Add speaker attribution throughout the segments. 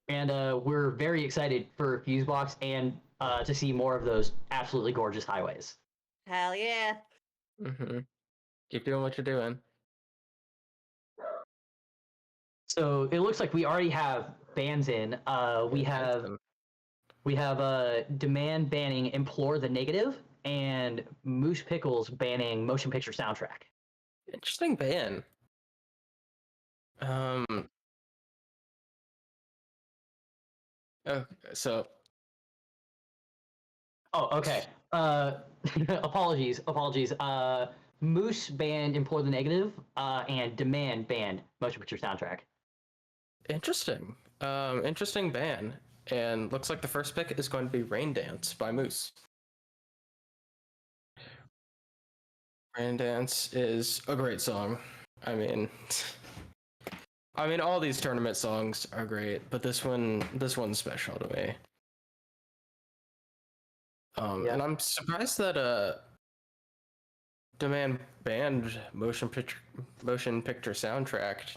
Speaker 1: and we're very excited for Fusebox and to see more of those absolutely gorgeous highways.
Speaker 2: Hell yeah.
Speaker 3: Keep doing what you're doing.
Speaker 1: So it looks like we already have bans in. We have DaMan banning Implore the Negative and MoosePickles banning Motion Picture Soundtrack.
Speaker 3: Interesting ban. So.
Speaker 1: Oh, okay. Apologies. Moose banned Implore the Negative, and DaMan banned Motion Picture Soundtrack.
Speaker 3: Interesting. Interesting ban. And looks like the first pick is going to be Rain Dance by Moose. Rain Dance is a great song. I mean, all these tournament songs are great, but this one's special to me. And I'm surprised that DaMan banned Motion Picture Soundtrack.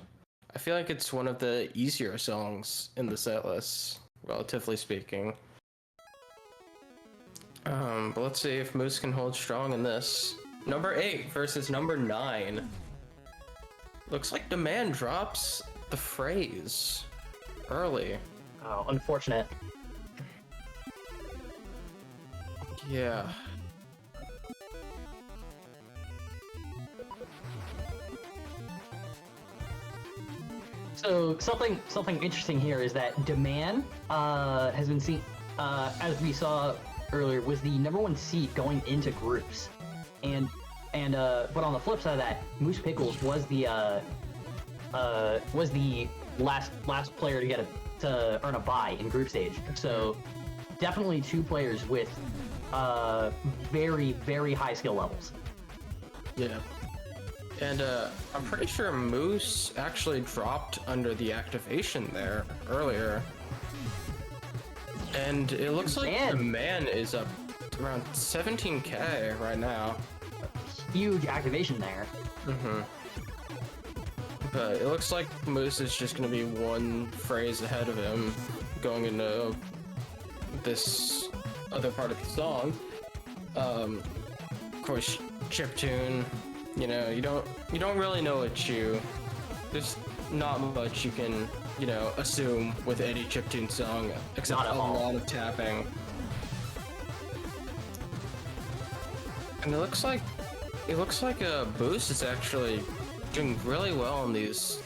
Speaker 3: I feel like it's one of the easier songs in the set list, relatively speaking. But let's see if Moose can hold strong in this. Number 8 versus number 9. Looks like DaMan drops the phrase early.
Speaker 1: Oh, unfortunate.
Speaker 3: Yeah.
Speaker 1: So something interesting here is that DaMan has been seen, as we saw earlier, was the #1 seed going into groups, and but on the flip side of that, MoosePickles was the last player to earn a bye in group stage. So definitely two players with very, very high skill levels.
Speaker 3: Yeah. And I'm pretty sure Moose actually dropped under the activation there earlier. And it looks like DaMan is up around 17k right now.
Speaker 1: Huge activation there.
Speaker 3: But it looks like Moose is just going to be one phrase ahead of him going into this other part of the song. Of course, chiptune. You know, you don't really know there's not much you can, assume with any chiptune song except a lot of tapping. And it looks like Boost is actually doing really well in these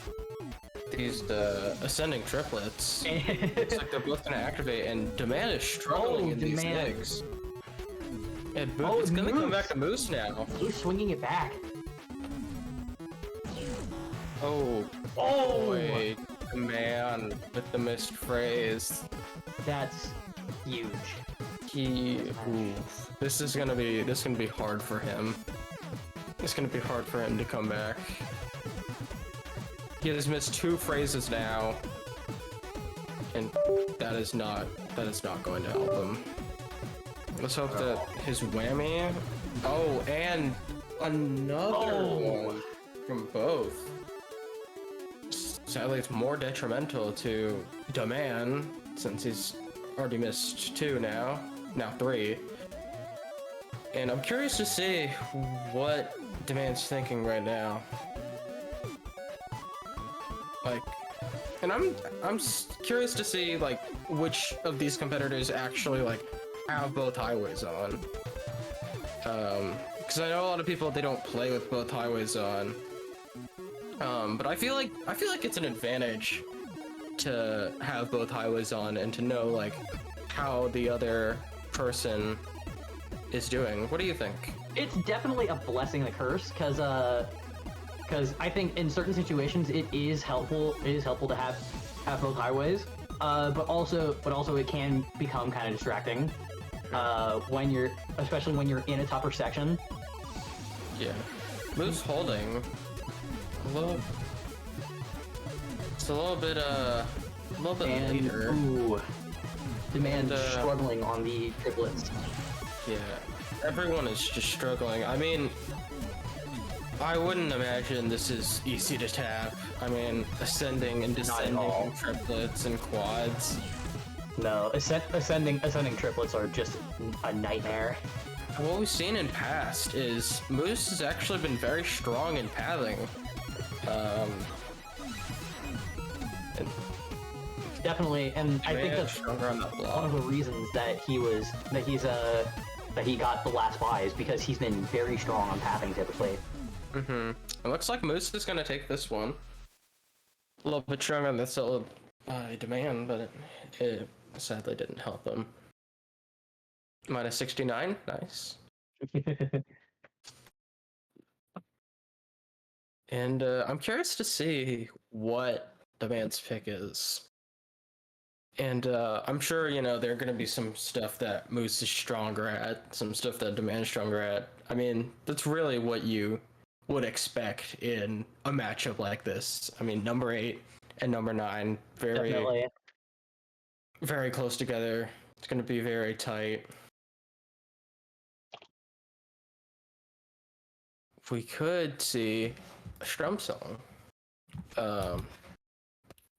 Speaker 3: ascending triplets. Looks like they're both gonna activate, and DaMan is struggling in these gigs. And it's gonna come back to Moose now.
Speaker 1: He's swinging it back.
Speaker 3: Oh boy, DaMan with the missed phrase.
Speaker 1: That's huge.
Speaker 3: This is gonna be hard for him. It's gonna be hard for him to come back. He has missed 2 phrases now, and that is not going to help him. Let's hope that his whammy. Oh, and another one from both. Sadly, it's more detrimental to DaMan since he's already missed 2 now 3. And I'm curious to see what DaMan's thinking right now. And I'm curious to see which of these competitors actually have both highways on. Because I know a lot of people, they don't play with both highways on. But I feel like it's an advantage to have both highways on and to know how the other person is doing. What do you think?
Speaker 1: It's definitely a blessing and a curse, because I think in certain situations it is helpful. It is helpful to have both highways, but also it can become kind of distracting especially when you're in a tougher section.
Speaker 3: Yeah, Moose holding it's a little bit later.
Speaker 1: Ooh, DaMan struggling on the triplets.
Speaker 3: Yeah, everyone is just struggling. I mean, I wouldn't imagine this is easy to tap. I mean, ascending and descending triplets and quads.
Speaker 1: No, ascending triplets are just a nightmare.
Speaker 3: What we've seen in past is Moose has actually been very strong in pathing.
Speaker 1: Definitely, and I think that's
Speaker 3: stronger on that block.
Speaker 1: one of the reasons that he got the last buy is because he's been very strong on pathing typically.
Speaker 3: It looks like Moose is gonna take this one. A little bit stronger on this old demand, but it sadly didn't help him. Minus 69, nice. And I'm curious to see what DaMan's pick is. And I'm sure, you know, there are going to be some stuff that Moose is stronger at, some stuff that DaMan's stronger at. I mean, that's really what you would expect in a matchup like this. I mean, number 8 and number 9, very, very close together. It's going to be very tight. We could see a Strum song.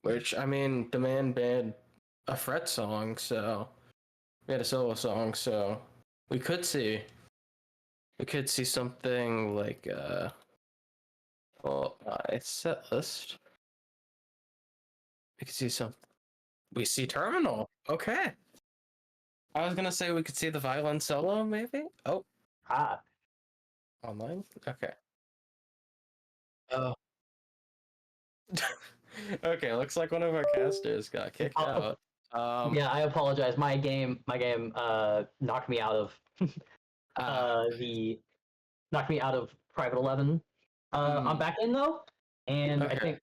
Speaker 3: Which, I mean, DaMan banned a fret song, so we had a solo song, so we could see something like my set list. We could see we see Terminal. Okay. I was gonna say we could see the violin solo, maybe. Oh. Online. Okay. Oh. Okay, looks like one of our casters got kicked out.
Speaker 1: Yeah, I apologize. My game knocked me out of knocked me out of Private 11. I'm back in though, and I think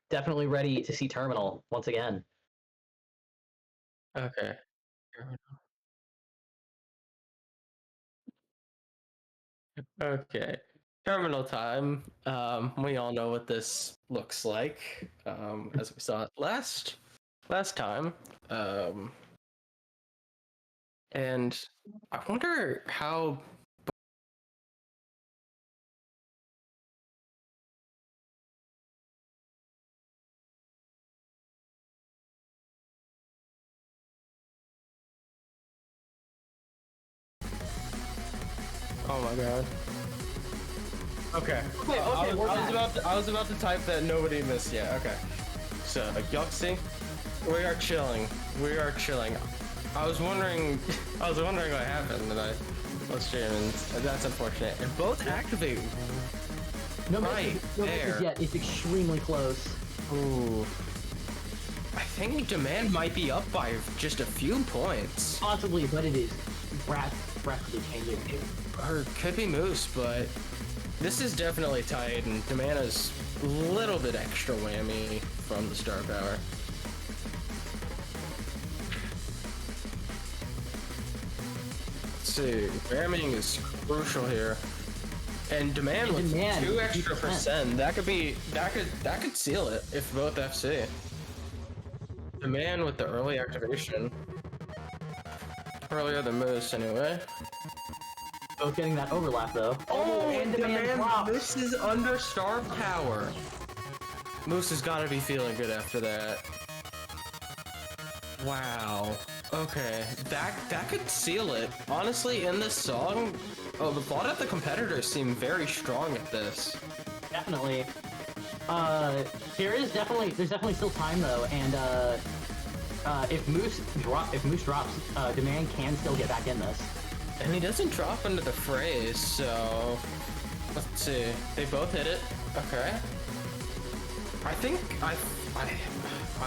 Speaker 1: definitely ready to see Terminal once again.
Speaker 3: Okay. Okay. Terminal time. We all know what this looks like, as we saw it last time. And I wonder how. Oh my god. Okay. I was about to type that nobody missed yet. Okay. So Yuxi, we are chilling. I was wondering what happened, and I was streaming. That's unfortunate. And both activate.
Speaker 1: No message yet. It's extremely close.
Speaker 3: Ooh. I think DaMan might be up by just a few points.
Speaker 1: Possibly, but it is rapidly changing.
Speaker 3: Or could be Moose, but this is definitely tight, and DaMan has a little bit extra whammy from the star power. Let's see, whamming is crucial here. And DaMan with 2 extra percent, that could seal it if both FC. DaMan with the early activation. Earlier than Moose anyway.
Speaker 1: Both getting that overlap though.
Speaker 3: Oh, and DaMan, Moose is under star power. Moose has got to be feeling good after that. Wow. Okay, that could seal it. Honestly, in this song, a lot of the competitors seem very strong at this.
Speaker 1: Definitely. There's definitely still time though, and if Moose drops, DaMan can still get back in this.
Speaker 3: And he doesn't drop into the phrase, so let's see. They both hit it. Okay. I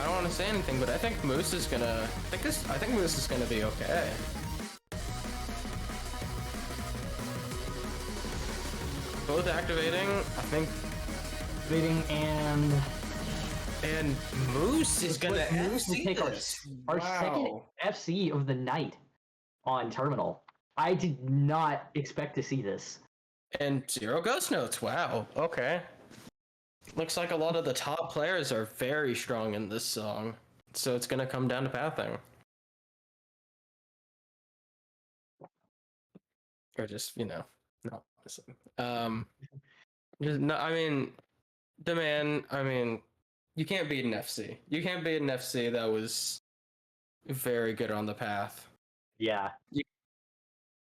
Speaker 3: don't want to say anything, but I think Moose is gonna. I think Moose is gonna be okay. Both activating. I think.
Speaker 1: Activating
Speaker 3: and Moose is gonna
Speaker 1: take our second FC of the night on Terminal. I did not expect to see this.
Speaker 3: And 0 ghost notes. Wow. Okay. Looks like a lot of the top players are very strong in this song, so it's gonna come down to pathing. Or just, you know, not listen. No, I mean, DaMan. I mean, you can't beat an FC. You can't beat an FC that was very good on the path.
Speaker 1: Yeah.
Speaker 3: You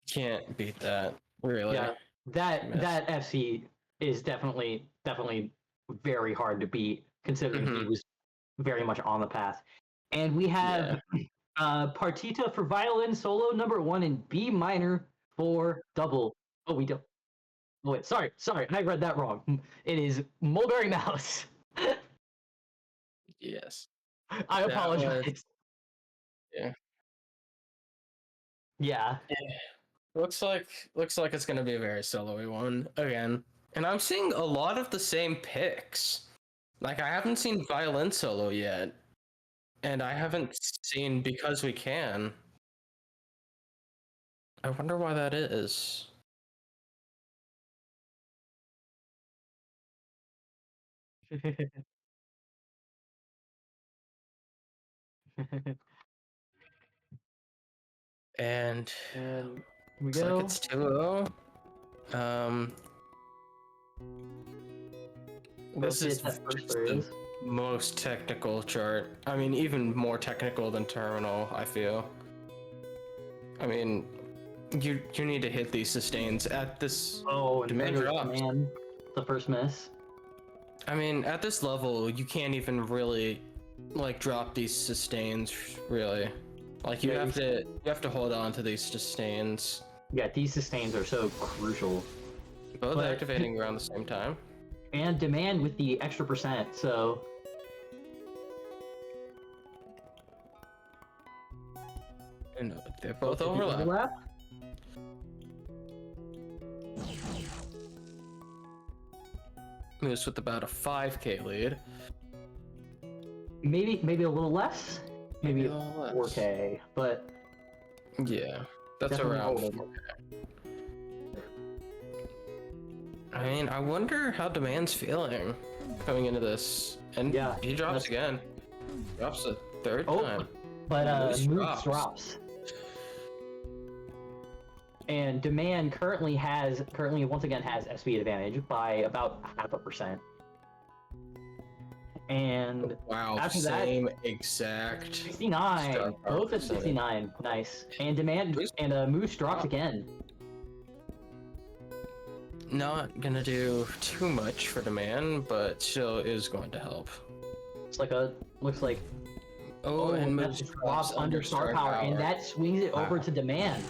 Speaker 3: can't beat that. Really.
Speaker 1: Yeah. That FC is definitely very hard to beat, considering he was very much on the path. And we have Partita for violin solo number 1 in B minor for double. Oh, we don't. Oh, wait, sorry, I read that wrong. It is Mulberry Mouse.
Speaker 3: Yes.
Speaker 1: I apologize.
Speaker 3: Yeah.
Speaker 1: Yeah.
Speaker 3: Looks like it's gonna be a very solo-y one again. And I'm seeing a lot of the same picks. Like I haven't seen violin solo yet. And I haven't seen Because We Can. I wonder why that is. And
Speaker 1: we
Speaker 3: looks
Speaker 1: go.
Speaker 3: like it's 2-0. This is the most technical chart. I mean, even more technical than Terminal, I feel. I mean, you need to hit these sustains at this.
Speaker 1: Oh, and
Speaker 3: DaMan drops.
Speaker 1: The first miss.
Speaker 3: I mean, at this level, you can't even really like drop these sustains, really. Like you have to hold on to these sustains.
Speaker 1: Yeah, these sustains are so crucial.
Speaker 3: Both activating around the same time.
Speaker 1: And DaMan with the extra %, so.
Speaker 3: And they're both overlap. Moose with about a 5K lead.
Speaker 1: Maybe a little less. Maybe 4K, but
Speaker 3: yeah, that's around 4K. I mean, I wonder how DaMan's feeling coming into this. And he drops again. Drops a third time.
Speaker 1: But Moose drops. And DaMan currently once again has SP advantage by about 0.5%. And after
Speaker 3: same
Speaker 1: that,
Speaker 3: exact
Speaker 1: 69. Both at 69. Nice. And DaMan and Moose drops again.
Speaker 3: Not gonna do too much for DaMan, but still is going to help.
Speaker 1: Looks like
Speaker 3: and
Speaker 1: Moose drops under star power, and that swings it over to DaMan.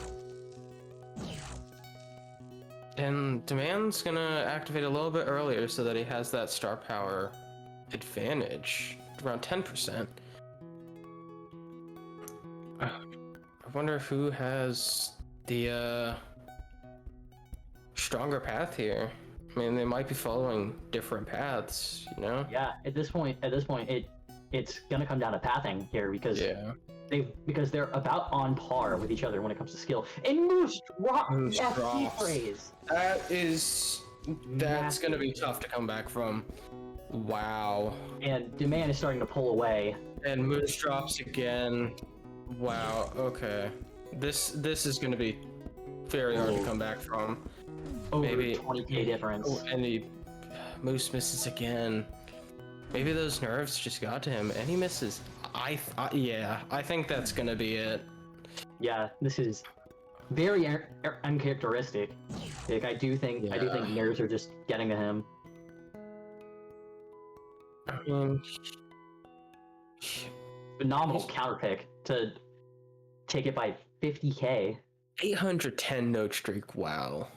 Speaker 3: And DaMan's gonna activate a little bit earlier so that he has that star power advantage, around 10%. I wonder who has the stronger path here. I mean, they might be following different paths, you know?
Speaker 1: Yeah, at this point, it's gonna come down to pathing here because they're about on par with each other when it comes to skill. And Moose drops FC phrase.
Speaker 3: That's gonna be tough to come back from. Wow.
Speaker 1: And DaMan is starting to pull away.
Speaker 3: And Moose drops again. Wow. Okay. This is gonna be very hard to come back from. Maybe
Speaker 1: 20K difference.
Speaker 3: And Moose misses again. Maybe those nerves just got to him, and he misses. I think that's gonna be it.
Speaker 1: Yeah, this is very uncharacteristic. Like I do think nerves are just getting to him.
Speaker 3: I mean,
Speaker 1: phenomenal counter pick to take it by 50K.
Speaker 3: 810 note streak. Wow.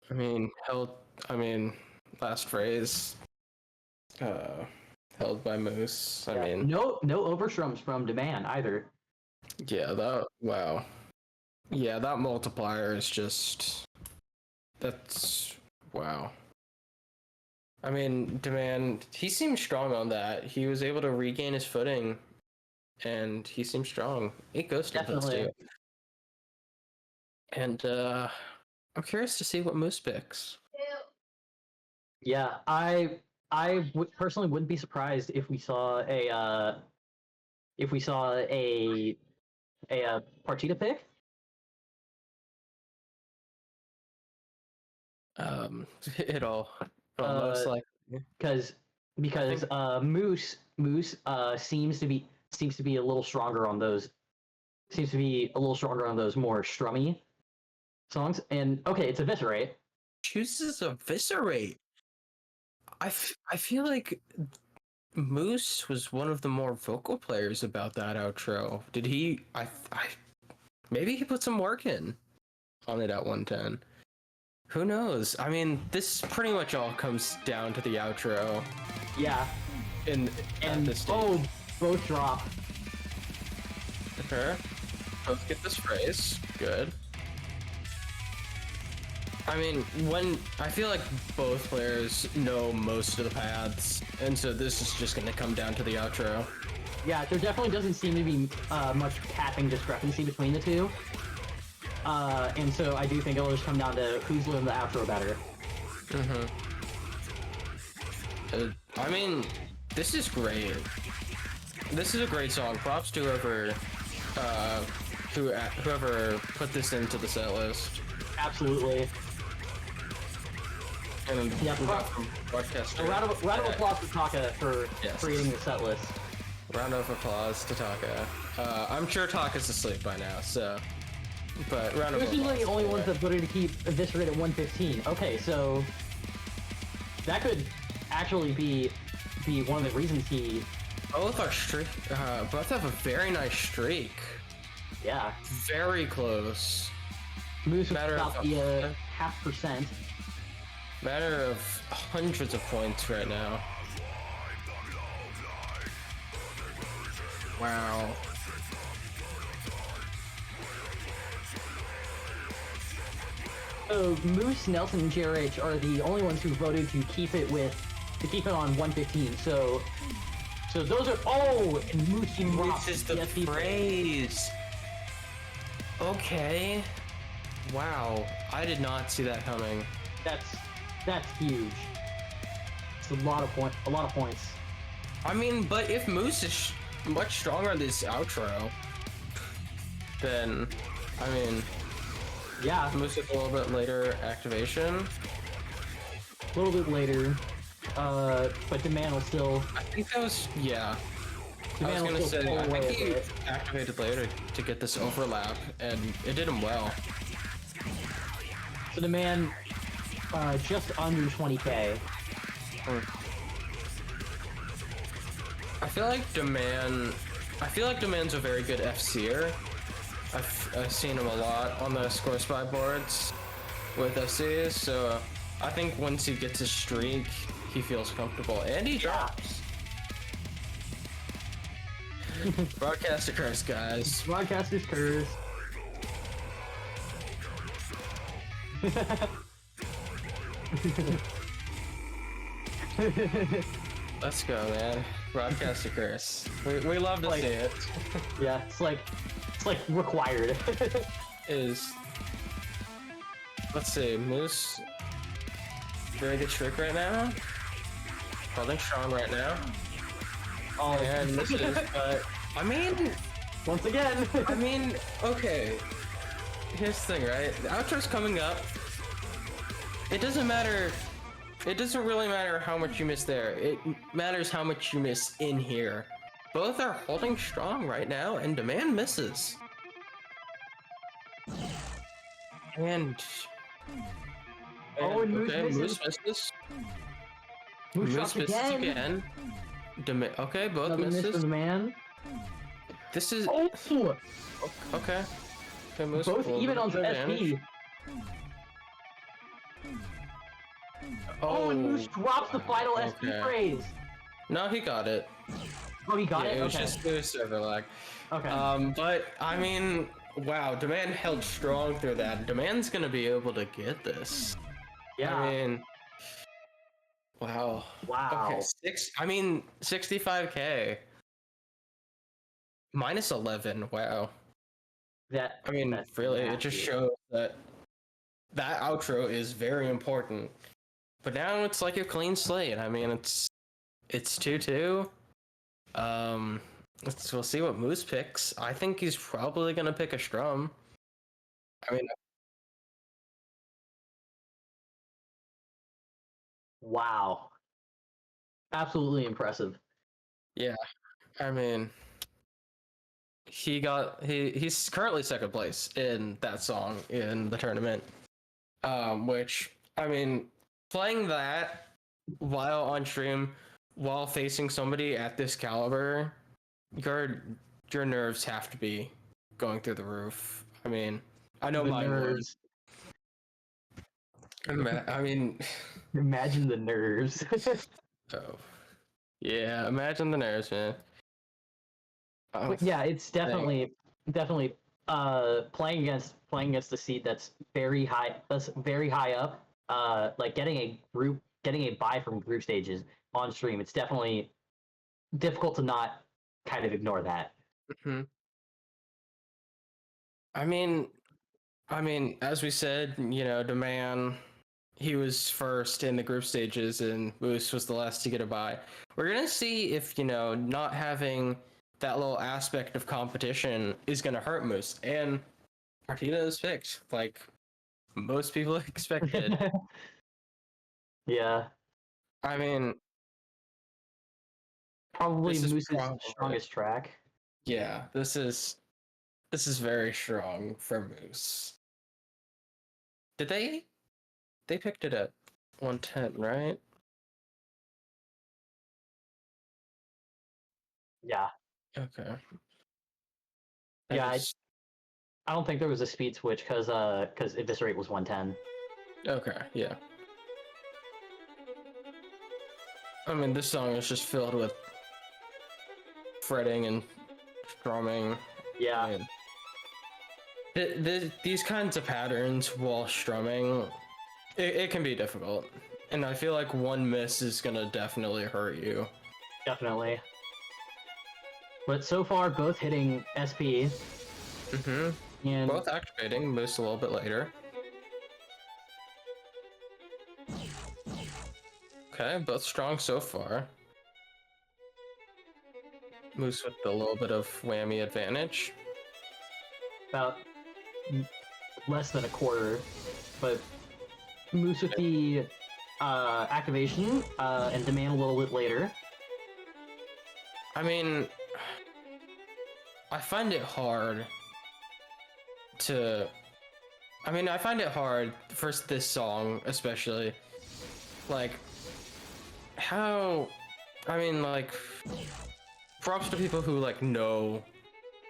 Speaker 3: I mean, last phrase. Held by Moose. I mean,
Speaker 1: no overstrums from DaMan either.
Speaker 3: Yeah, wow. Yeah, that multiplier is just. That's wow. I mean, DaMan, he seemed strong on that. He was able to regain his footing, and he seemed strong. 8 ghost inputs too. And I'm curious to see what Moose picks.
Speaker 1: Yeah, I personally wouldn't be surprised if we saw a Partita pick.
Speaker 3: It'll most
Speaker 1: Uh,
Speaker 3: likely.
Speaker 1: because
Speaker 3: think-
Speaker 1: Moose seems to be a little stronger on those. Seems to be a little stronger on those more strummy songs. And okay, it's Eviscerate.
Speaker 3: Chooses Eviscerate. I feel like Moose was one of the more vocal players about that outro. Did he? Maybe he put some work in on it at 110. Who knows? I mean, this pretty much all comes down to the outro.
Speaker 1: Yeah.
Speaker 3: And this
Speaker 1: oh, both drop.
Speaker 3: Okay. Let's get this phrase. Good. I mean, I feel like both players know most of the paths, and so this is just gonna come down to the outro.
Speaker 1: Yeah, there definitely doesn't seem to be much capping discrepancy between the two. And so I do think it'll just come down to who's learned the outro better.
Speaker 3: I mean, this is great. This is a great song. Props to whoever put this into the set list.
Speaker 1: Absolutely.
Speaker 3: And
Speaker 1: yeah,
Speaker 3: broadcaster.
Speaker 1: A round of applause to Taka for creating the set list.
Speaker 3: Round of applause to Taka. I'm sure Taka's asleep by now, so. But round of applause.
Speaker 1: This is the only ones that voted to keep Eviscerate at 115. Okay, so that could actually be one of the reasons he.
Speaker 3: Both have a very nice streak.
Speaker 1: Yeah.
Speaker 3: Very close.
Speaker 1: Moose about the 0.5%.
Speaker 3: Matter of hundreds of points right now. Wow.
Speaker 1: So Moose, Nelson, and JRH are the only ones who voted to keep it on 115. So those are and Moose
Speaker 3: is the phrase. Okay. Wow, I did not see that coming.
Speaker 1: That's huge. It's a lot of points.
Speaker 3: I mean, but if Moose is much stronger in this outro, then I mean,
Speaker 1: yeah,
Speaker 3: Moose with a little bit later activation.
Speaker 1: A little bit later, but DaMan will still.
Speaker 3: I think that was I was gonna say I think he activated later to get this overlap, and it did him well.
Speaker 1: So DaMan, just under 20k.
Speaker 3: I feel like DaMan's a very good FC'er. I've seen him a lot on the Score Spy boards with FCs, so I think once he gets his streak, he feels comfortable, and he drops. Broadcaster curse, guys.
Speaker 1: Broadcaster's curse.
Speaker 3: Let's go, man. Broadcaster curse. We love to see it.
Speaker 1: Yeah, it's like required.
Speaker 3: Let's see, Moose. Very good trick right now. Holding strong right now. Oh, and misses, but I mean,
Speaker 1: once again.
Speaker 3: I mean, okay. Here's the thing, right? The outro's coming up. It doesn't matter. It doesn't really matter how much you miss there. It matters how much you miss in here. Both are holding strong right now, and DaMan misses. And
Speaker 1: Moose
Speaker 3: okay,
Speaker 1: misses.
Speaker 3: Moose misses.
Speaker 1: Moose
Speaker 3: misses again. Okay, both
Speaker 1: another
Speaker 3: misses.
Speaker 1: Miss for DaMan.
Speaker 3: This is
Speaker 1: okay.
Speaker 3: Okay, Moose
Speaker 1: Both even on SP. And Moose drops the final SP phrase.
Speaker 3: No, he got it.
Speaker 1: Oh, he got it?
Speaker 3: It was just server lag.
Speaker 1: Okay.
Speaker 3: But I mean, wow, DaMan held strong through that. DaMan's gonna be able to get this.
Speaker 1: Yeah.
Speaker 3: I mean, wow.
Speaker 1: Wow.
Speaker 3: Okay, 65k. Minus 11. Wow. I mean, really, it just shows that outro is very important. But now it's like a clean slate. I mean, it's 2-2. We'll see what Moose picks. I think he's probably gonna pick a strum. I mean,
Speaker 1: Wow. Absolutely impressive.
Speaker 3: Yeah, I mean, he's currently second place in that song in the tournament. Which I mean, playing that while on stream, while facing somebody at this caliber, your your nerves have to be going through the roof. I mean, I know
Speaker 1: The
Speaker 3: mine would.
Speaker 1: nerves.
Speaker 3: I mean,
Speaker 1: Imagine the nerves.
Speaker 3: oh, yeah. Imagine the nerves, man. Oh,
Speaker 1: But yeah, it's
Speaker 3: dang.
Speaker 1: definitely playing against the seed that's very high up. Like getting a bye from group stages on stream. It's definitely difficult to not kind of ignore that.
Speaker 3: Mhm. I mean, as we said, DaMan, he was first in the group stages, and Moose was the last to get a bye. We're gonna see if not having that little aspect of competition is gonna hurt Moose. And Martina is picked, like most people expected.
Speaker 1: Yeah,
Speaker 3: I mean,
Speaker 1: probably
Speaker 3: this is
Speaker 1: Moose's
Speaker 3: probably
Speaker 1: strongest track.
Speaker 3: yeah. This is very strong for Moose. Did they picked it at 110, right?
Speaker 1: Yeah,
Speaker 3: Okay. That
Speaker 1: yeah.
Speaker 3: is
Speaker 1: I don't think there was a speed switch because Eviscerate was 110.
Speaker 3: okay, yeah. I mean, this song is just filled with fretting and strumming.
Speaker 1: Yeah,
Speaker 3: I mean, these kinds of patterns while strumming, it can be difficult. And I feel like one miss is gonna definitely hurt you.
Speaker 1: definitely. But so far, both hitting SP and
Speaker 3: Both activating, Moose a little bit later. Okay, both strong so far. Moose with a little bit of whammy advantage.
Speaker 1: about less than a quarter. But Moose with the activation and DaMan a little bit later.
Speaker 3: I mean, I find it hard to. I find it hard for this song, especially. Like, how. Like, props to people who, like, know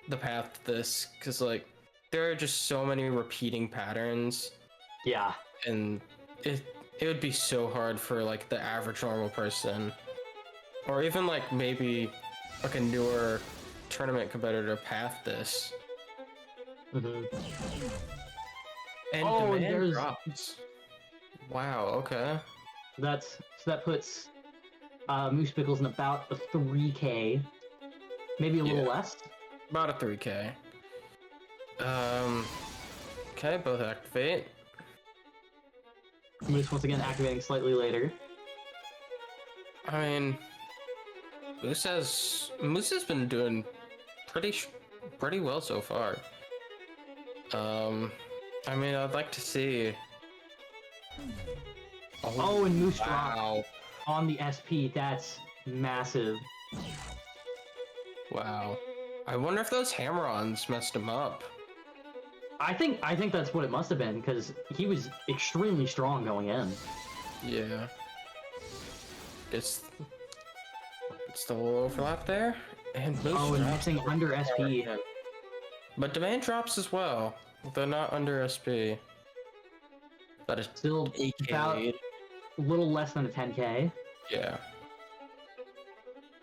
Speaker 3: the path to this, because, like, there are just so many repeating patterns,
Speaker 1: Yeah,
Speaker 3: and it would be so hard for, like, the average normal person, or even, like, maybe, like, a newer tournament competitor path this.
Speaker 1: mm-hmm.
Speaker 3: And
Speaker 1: Oh, and
Speaker 3: demand
Speaker 1: there's
Speaker 3: drops. Wow, okay.
Speaker 1: that puts MoosePickles in about a 3K, maybe a little
Speaker 3: Yeah,
Speaker 1: less.
Speaker 3: about a 3K. Okay, both activate.
Speaker 1: Moose once again activating slightly later.
Speaker 3: I mean, Moose has been doing pretty well so far. I'd like to see.
Speaker 1: Oh, and Moose drop
Speaker 3: Wow,
Speaker 1: on the SP. That's massive.
Speaker 3: wow. I wonder if those hammer-ons messed him up.
Speaker 1: I think that's what it must have been because he was extremely strong going in.
Speaker 3: Yeah. It's the little overlap there, and Moose
Speaker 1: Oh, and
Speaker 3: drops
Speaker 1: missing under SP.
Speaker 3: again. But demand drops as well. They're not under SP. That is
Speaker 1: Still about
Speaker 3: AK.
Speaker 1: a little less than a 10K.
Speaker 3: Yeah.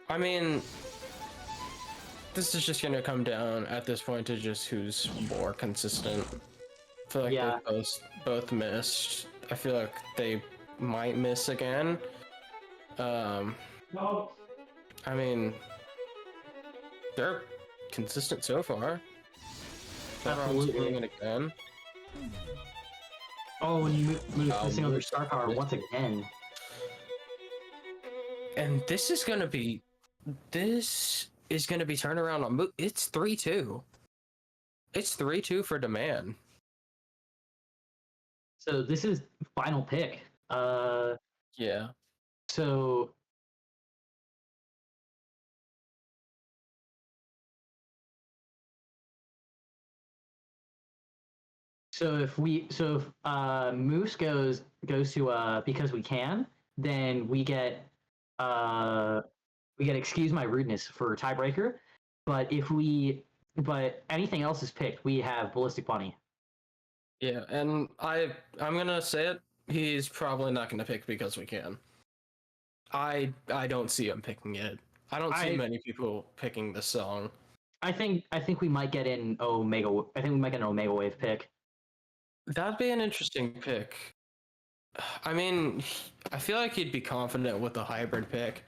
Speaker 3: I mean, this is just gonna come down at this point to just who's more consistent. I feel like
Speaker 1: Yeah.
Speaker 3: they both missed. I feel like they might miss again. I mean, they're consistent so far. Everyone's doing
Speaker 1: Absolutely.
Speaker 3: it again.
Speaker 1: Oh, and Moose missing under
Speaker 3: Moose
Speaker 1: star power once
Speaker 3: missing.
Speaker 1: again.
Speaker 3: And this is gonna be turnaround on Moose. It's 3-2. It's 3-2 for DaMan.
Speaker 1: So this is final pick.
Speaker 3: Yeah.
Speaker 1: So if Moose goes to because we can, then uh we get excuse my rudeness for tiebreaker. But anything else is picked, we have Ballistic Bunny.
Speaker 3: Yeah, and I'm gonna say it. He's probably not gonna pick because we can. I don't see him picking it. I don't see many people picking this song.
Speaker 1: I think we might get an Omega. I think we might get an Omega Wave pick.
Speaker 3: That'd be an interesting pick. I mean, I feel like he'd be confident with a hybrid pick,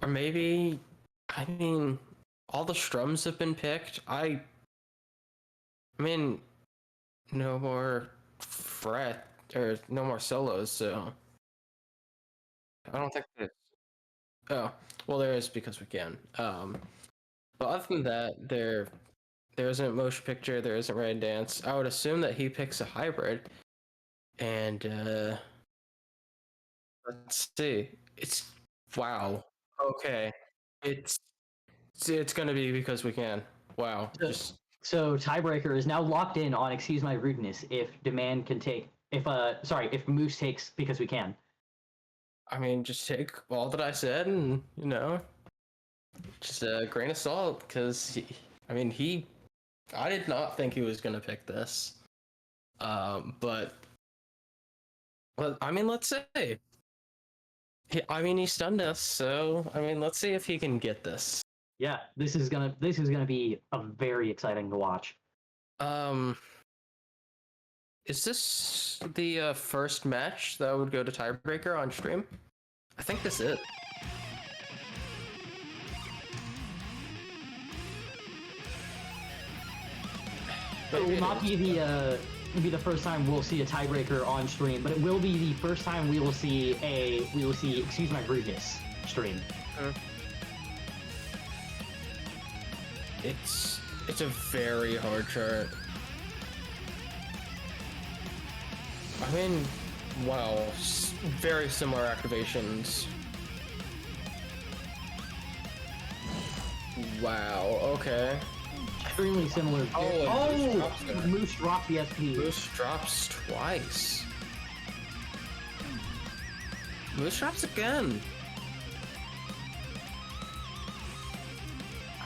Speaker 3: or maybe. I mean, all the strums have been picked. I mean, no more fret or no more solos, so I don't think there's. Oh, well, there is because we can. But other than that, there isn't motion picture, there isn't rain dance. I would assume that he picks a hybrid, and let's see. It's wow. Okay, it's it's gonna be because we can. Wow, just
Speaker 1: So tiebreaker is now locked in on excuse my rudeness if DaMan can take if Moose takes because we can.
Speaker 3: I mean, just take all that I said and just a grain of salt because I did not think he was gonna pick this. But I mean, let's say. He stunned us, so I mean, let's see if he can get this.
Speaker 1: Yeah, this is gonna be a very exciting to watch.
Speaker 3: Is this the first match that would go to tiebreaker on stream? I think this is.
Speaker 1: It will not be the first time we'll see a tiebreaker on stream, but it will be the first time we will see excuse my rudeness stream.
Speaker 3: It's a very hard chart. I mean, wow, very similar activations. Wow, okay.
Speaker 1: Extremely similar.
Speaker 3: Oh,
Speaker 1: Moose dropped the SP.
Speaker 3: Moose drops twice. Moose drops again.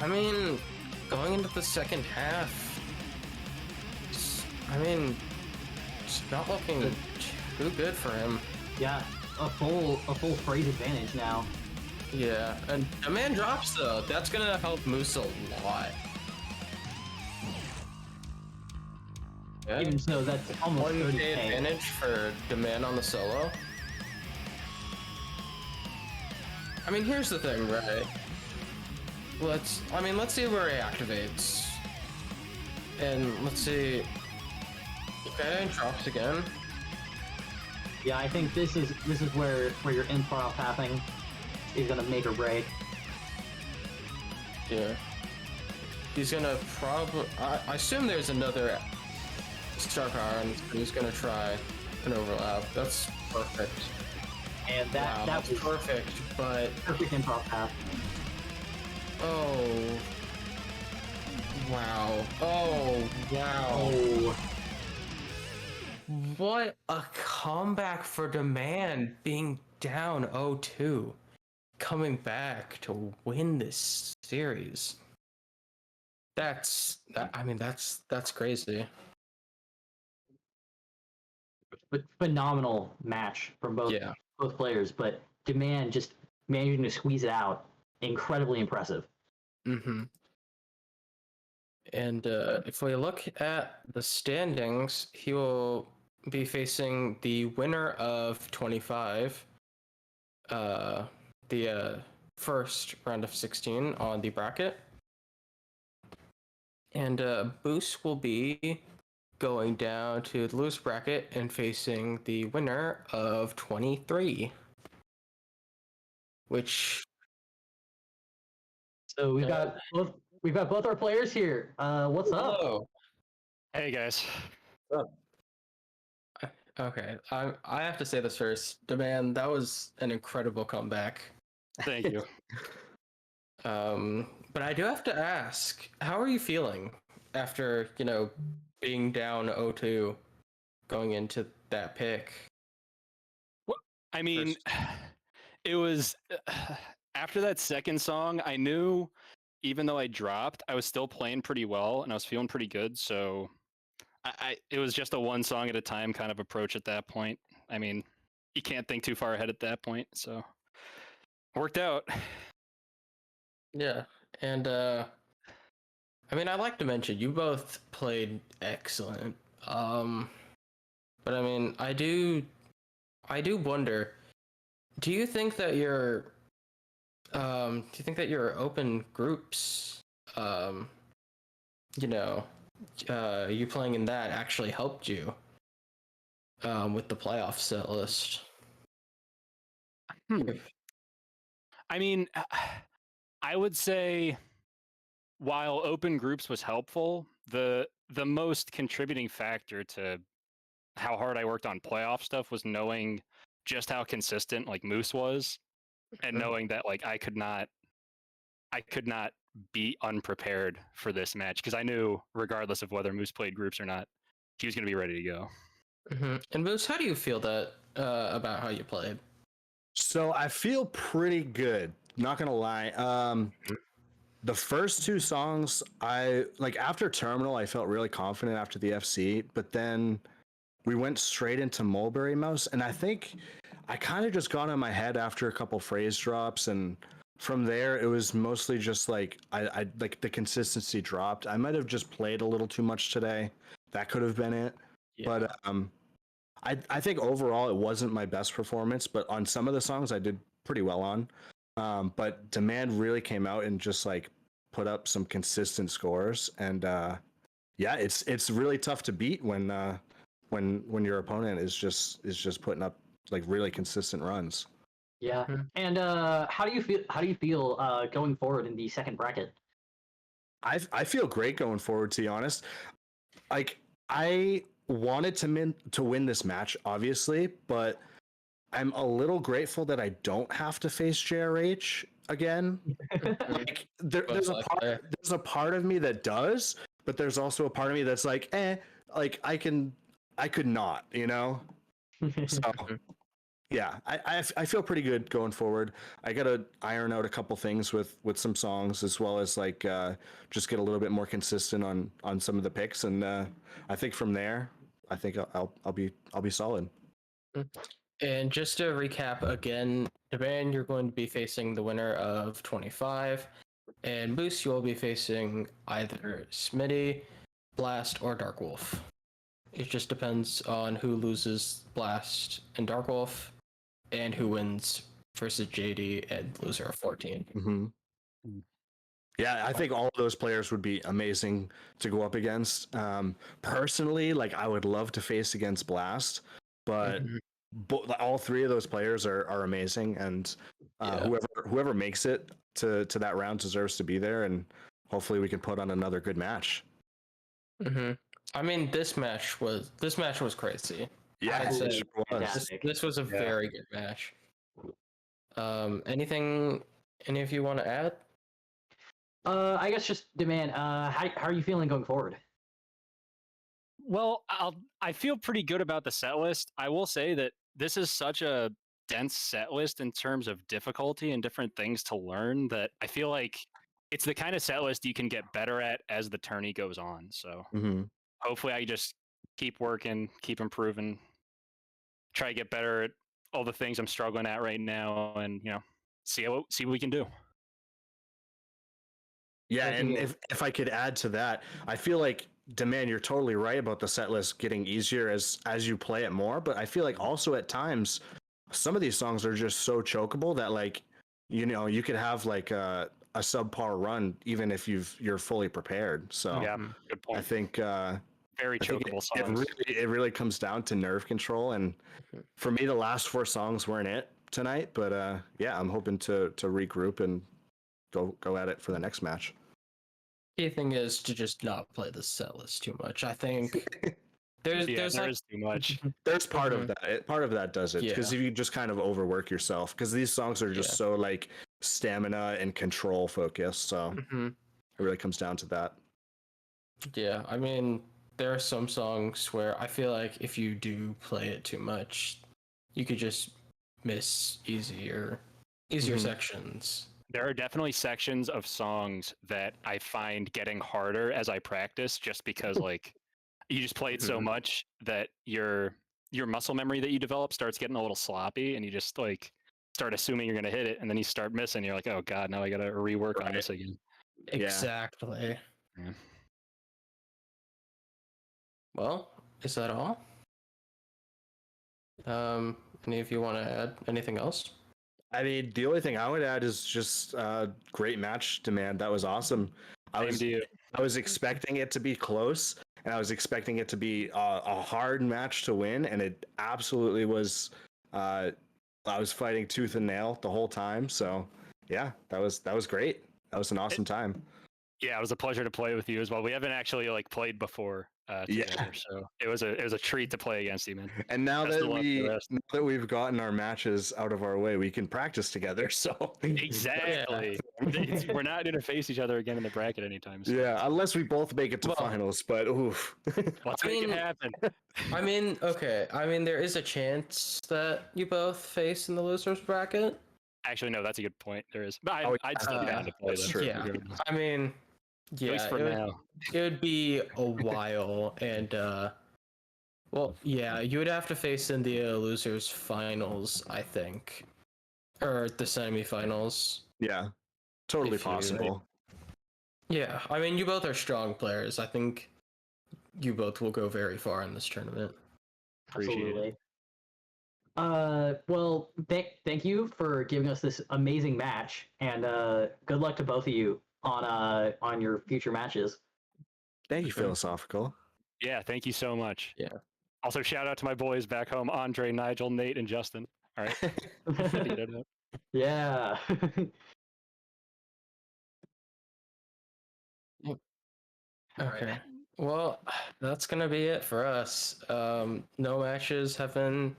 Speaker 3: I mean, going into the second half, it's not looking too good for him.
Speaker 1: Yeah, a full phrase advantage now.
Speaker 3: Yeah, and DaMan drops though. That's gonna help Moose a lot. Yeah.
Speaker 1: Even so, that's almost
Speaker 3: 1K advantage for DaMan on the solo. I mean, here's the thing, right? Let's see where he activates. And let's see. Okay, drops again.
Speaker 1: Yeah, I think this is where your improv pathing is gonna make or break.
Speaker 3: Yeah. He's gonna probably. I assume there's another star power, and he's gonna try an overlap. That's perfect.
Speaker 1: And that was
Speaker 3: perfect, but
Speaker 1: perfect improv path.
Speaker 3: Oh. Wow. Oh, wow.
Speaker 1: Oh.
Speaker 3: What a comeback for DaMan, being down 0-2, coming back to win this series. That's crazy.
Speaker 1: But phenomenal match from both players, but DaMan just managing to squeeze it out. Incredibly impressive.
Speaker 3: Mm-hmm. And if we look at the standings, he will be facing the winner of 25, the first round of 16 on the bracket. And Boost will be going down to the loose bracket and facing the winner of 23. Which...
Speaker 1: So we've got both our players here. What's up?
Speaker 3: Hello.
Speaker 2: Hey guys.
Speaker 3: What's up? Okay, I have to say this first. DaMan, that was an incredible comeback.
Speaker 2: Thank you.
Speaker 3: But I do have to ask, how are you feeling after, being down 0-2 going into that pick?
Speaker 2: I mean,
Speaker 3: First.
Speaker 2: it was after that second song, I knew even though I dropped, I was still playing pretty well and I was feeling pretty good. So it was just a one song at a time kind of approach at that point. I mean, you can't think too far ahead at that point. So worked out.
Speaker 3: Yeah, and I mean, I'd like to mention you both played excellent. But I mean, I do wonder, do you think that your open groups, you know, you playing in that actually helped you with the playoff set list?
Speaker 2: I mean, I would say while open groups was helpful, the most contributing factor to how hard I worked on playoff stuff was knowing just how consistent like Moose was, and knowing that like I could not be unprepared for this match because I knew regardless of whether Moose played groups or not, he was going to be ready to go.
Speaker 3: And Moose, how do you feel that about how you played?
Speaker 4: So I feel pretty good. Not gonna lie. The first two songs, I like after Terminal, I felt really confident after the FC, but then we went straight into Mulberry Mouse, and I think I kind of just got in my head after a couple phrase drops, and from there it was mostly just like I like the consistency dropped. I might have just played a little too much today. That could have been it.
Speaker 3: Yeah.
Speaker 4: But I think overall it wasn't my best performance, but on some of the songs I did pretty well on. But DaMan really came out and just like put up some consistent scores, and yeah, it's really tough to beat when your opponent is just putting up like really consistent runs.
Speaker 1: Yeah. And how do you feel? How do you feel going forward in the second bracket?
Speaker 4: I feel great going forward. To be honest, like I wanted to win this match, obviously, but I'm a little grateful that I don't have to face JRH again. Like there's a part of me that does, but there's also a part of me that's like, like I could not, So yeah, I feel pretty good going forward. I gotta iron out a couple things with some songs, as well as like just get a little bit more consistent on some of the picks, and I think from there, I think I'll be solid.
Speaker 3: And just to recap again, DaMan, you're going to be facing the winner of 25, and Moose, you will be facing either Smitty, Blast, or Dark Wolf. It just depends on who loses Blast and Dark Wolf, and who wins versus JD and loser of 14.
Speaker 4: Mm-hmm. Yeah, I think all of those players would be amazing to go up against. Personally, like I would love to face against Blast, but all three of those players are amazing, and whoever makes it to that round deserves to be there, and hopefully we can put on another good match.
Speaker 3: I mean, this match was crazy.
Speaker 4: Yeah,
Speaker 3: this was a very good match. Anything any of you want to add?
Speaker 1: I guess just DaMan. How are you feeling going forward?
Speaker 2: Well, I feel pretty good about the set list. I will say that this is such a dense set list in terms of difficulty and different things to learn that I feel like it's the kind of set list you can get better at as the tourney goes on. So hopefully I just keep working, keep improving, try to get better at all the things I'm struggling at right now, and see what we can do.
Speaker 4: Yeah, and if I could add to that, I feel like DaMan, you're totally right about the set list getting easier as you play it more, but I feel like also at times some of these songs are just so chokeable that like you could have like a subpar run even if you're fully prepared. So
Speaker 2: yeah, good point.
Speaker 4: I think
Speaker 2: very chokeable songs.
Speaker 4: It really comes down to nerve control, and for me the last 4 songs weren't it tonight, but yeah, I'm hoping to regroup and go at it for the next match.
Speaker 3: Key thing is to just not play the set list too much. I think There's
Speaker 2: there
Speaker 3: like
Speaker 2: is too much.
Speaker 4: There's part of
Speaker 3: Mhm.
Speaker 4: that. Part of that does it because
Speaker 3: Yeah.
Speaker 4: if you just kind of overwork yourself, because these songs are just
Speaker 3: Yeah.
Speaker 4: so like stamina and control focused. So
Speaker 3: hmm
Speaker 4: it really comes down to that.
Speaker 3: Yeah, I mean, there are some songs where I feel like if you do play it too much, you could just miss easier
Speaker 4: Mhm.
Speaker 3: sections.
Speaker 2: There are definitely sections of songs that I find getting harder as I practice, just because like you just play it so
Speaker 3: Mhm.
Speaker 2: much that your muscle memory that you develop starts getting a little sloppy, and you just like start assuming you're gonna hit it, and then you start missing. You're like, oh god, now I gotta rework on
Speaker 4: Right.
Speaker 2: this again.
Speaker 3: Exactly.
Speaker 2: Yeah.
Speaker 3: Well, is that all? Any of you want to add anything else?
Speaker 4: I mean, the only thing I would add is just great match demand. That was awesome.
Speaker 2: Same to you.
Speaker 4: I was expecting it to be close, and I was expecting it to be a hard match to win, and it absolutely was. I was fighting tooth and nail the whole time. So yeah, that was great. That was an awesome time.
Speaker 2: Yeah, it was a pleasure to play with you as well. We haven't actually like played before
Speaker 4: Yeah.
Speaker 2: together, so it was a treat to play against you, man.
Speaker 4: And now
Speaker 2: Best
Speaker 4: that
Speaker 2: of luck for the rest.
Speaker 4: we've gotten our matches out of our way, we can practice together. So
Speaker 2: Exactly. We're not going to face each other again in the bracket anytime soon.
Speaker 4: yeah, unless we both make it to
Speaker 3: Well-
Speaker 4: finals. But oof.
Speaker 2: Let's
Speaker 3: I
Speaker 2: make it
Speaker 3: mean-
Speaker 2: happen.
Speaker 3: I mean, okay. I mean, there is a chance that you both face in the losers bracket.
Speaker 2: Actually, no, that's a good point. There is, but
Speaker 4: Oh,
Speaker 2: I'd still be down to play
Speaker 4: that's
Speaker 2: them.
Speaker 4: true.
Speaker 3: Yeah.
Speaker 2: regardless.
Speaker 3: I mean,
Speaker 2: At
Speaker 3: yeah,
Speaker 2: least for now.
Speaker 3: it would be a while, and well, yeah, you would have to face in the losers finals, I think, or the semifinals.
Speaker 4: Yeah, totally
Speaker 3: If you-
Speaker 4: possible.
Speaker 3: Yeah, I mean, you both are strong players. I think you both will go very far in this tournament.
Speaker 2: Appreciate it.
Speaker 1: Absolutely. Well, thank you for giving us this amazing match, and good luck to both of you on your future matches.
Speaker 4: Thank you,
Speaker 3: Sure.
Speaker 4: philosophical.
Speaker 2: Yeah, thank you so much.
Speaker 3: Yeah.
Speaker 2: Also, shout out to my boys back home, Andre, Nigel, Nate, and Justin. All right. Had to get it out.
Speaker 1: Yeah.
Speaker 3: Okay. Well, that's gonna be it for us. No matches have been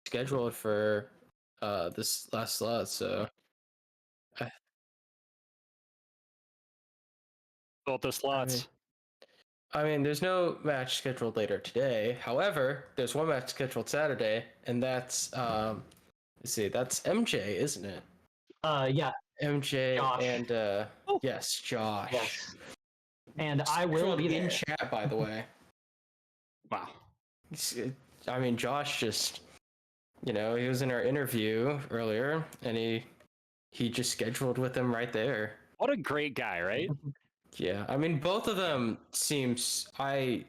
Speaker 3: scheduled for this last slot, so
Speaker 2: Built the slots.
Speaker 3: I mean, there's no match scheduled later today. However, there's one match scheduled Saturday, and that's let's see, that's MJ, isn't it?
Speaker 1: Yeah.
Speaker 3: MJ
Speaker 1: Josh.
Speaker 3: and yes, Josh.
Speaker 1: Yes. And I will
Speaker 3: Scheduled
Speaker 1: be
Speaker 3: in
Speaker 1: there.
Speaker 3: chat, by the way.
Speaker 2: Wow.
Speaker 3: I mean, Josh just, he was in our interview earlier, and he just scheduled with him right there.
Speaker 2: What a great guy, right?
Speaker 3: Yeah, I mean, both of them they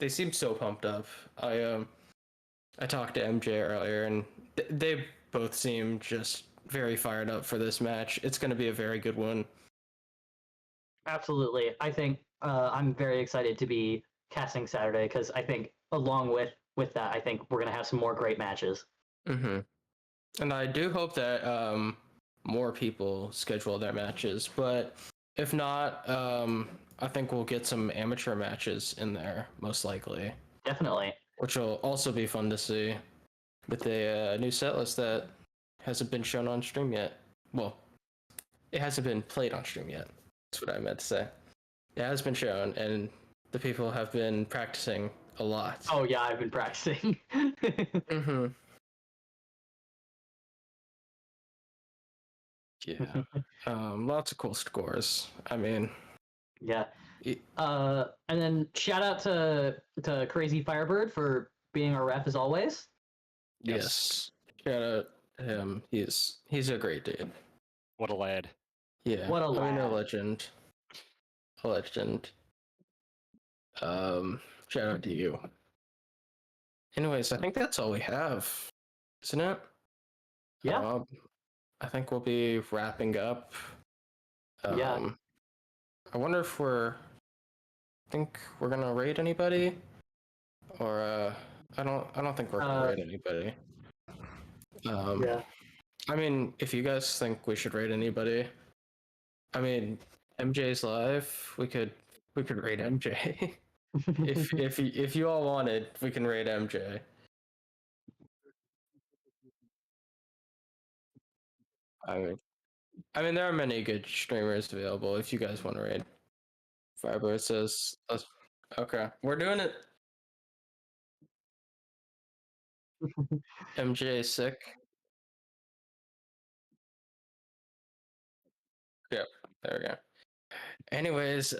Speaker 3: seem so pumped up. I talked to MJ earlier, and they both seem just very fired up for this match. It's going to be a very good one.
Speaker 1: Absolutely. I think I'm very excited to be casting Saturday because I think along with that, I think we're gonna have some more great matches.
Speaker 3: Mm-hmm. And I do hope that more people schedule their matches, but if not, I think we'll get some amateur matches in there, most likely,
Speaker 1: Definitely.
Speaker 3: which will also be fun to see with a new set list that hasn't been shown on stream yet. Well, it hasn't been played on stream yet. That's what I meant to say. It has been shown, and the people have been practicing a lot.
Speaker 1: Oh yeah, I've been practicing.
Speaker 3: Mm-hmm. Yeah. Lots of cool scores. I mean,
Speaker 1: Yeah.
Speaker 3: it-
Speaker 1: And then shout out to Crazy Firebird for being our ref as always.
Speaker 3: yes. Shout out to him. He's a great dude.
Speaker 2: What a lad.
Speaker 3: Yeah.
Speaker 1: What a
Speaker 3: I mean, a
Speaker 1: lad.
Speaker 3: legend. A legend. Shout out to you. Anyways, I think that's all we have, isn't it?
Speaker 1: Yeah.
Speaker 3: I think we'll be wrapping up.
Speaker 1: Yeah.
Speaker 3: I wonder if think we're gonna rate anybody, or I don't think we're gonna rate anybody.
Speaker 1: Yeah.
Speaker 3: I mean, if you guys think we should rate anybody, I mean, MJ's live. We could rate MJ. if you all want it, we can raid MJ. I mean, there are many good streamers available if you guys want to raid. Firebird says, okay, we're doing it. MJ is sick. Yep, there we go. Anyways,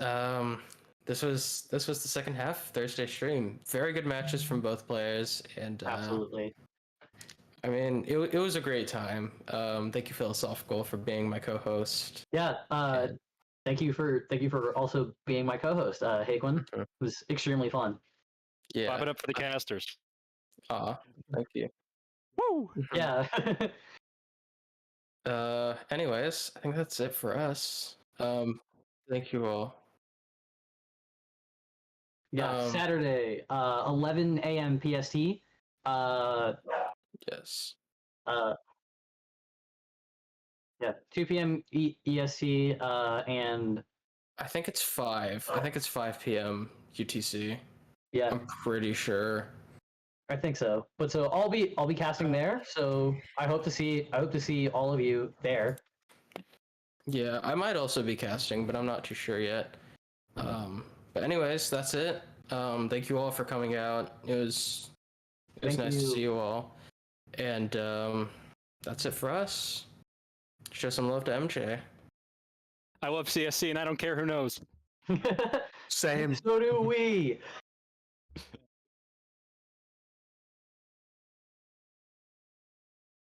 Speaker 3: this was the second half Thursday stream. Very good matches from both players, and
Speaker 1: Absolutely.
Speaker 3: I mean, it was a great time. Thank you, Philosophical, for being my co-host.
Speaker 1: Yeah.
Speaker 3: And-
Speaker 1: Thank you for also being my co-host, Haqwen. It was extremely fun.
Speaker 3: Yeah.
Speaker 2: Clap it up for the casters.
Speaker 3: Thank you.
Speaker 2: Woo!
Speaker 1: Yeah.
Speaker 3: Anyways, I think that's it for us. Thank you all.
Speaker 1: Yeah. Saturday, 11 a.m. PST.
Speaker 3: Yes.
Speaker 1: Yeah, 2 p.m. EST, and
Speaker 3: I think it's 5. I think it's 5 p.m. UTC.
Speaker 1: yeah,
Speaker 3: I'm pretty sure.
Speaker 1: I think so. But so I'll be casting there. So I hope to see all of you there.
Speaker 3: Yeah, I might also be casting, but I'm not too sure yet. But anyways, that's it. Thank you all for coming out. It was nice to see you all. And that's it for us. Show some love to MJ.
Speaker 2: I love CSC and I don't care who knows.
Speaker 4: Same.
Speaker 1: So do we.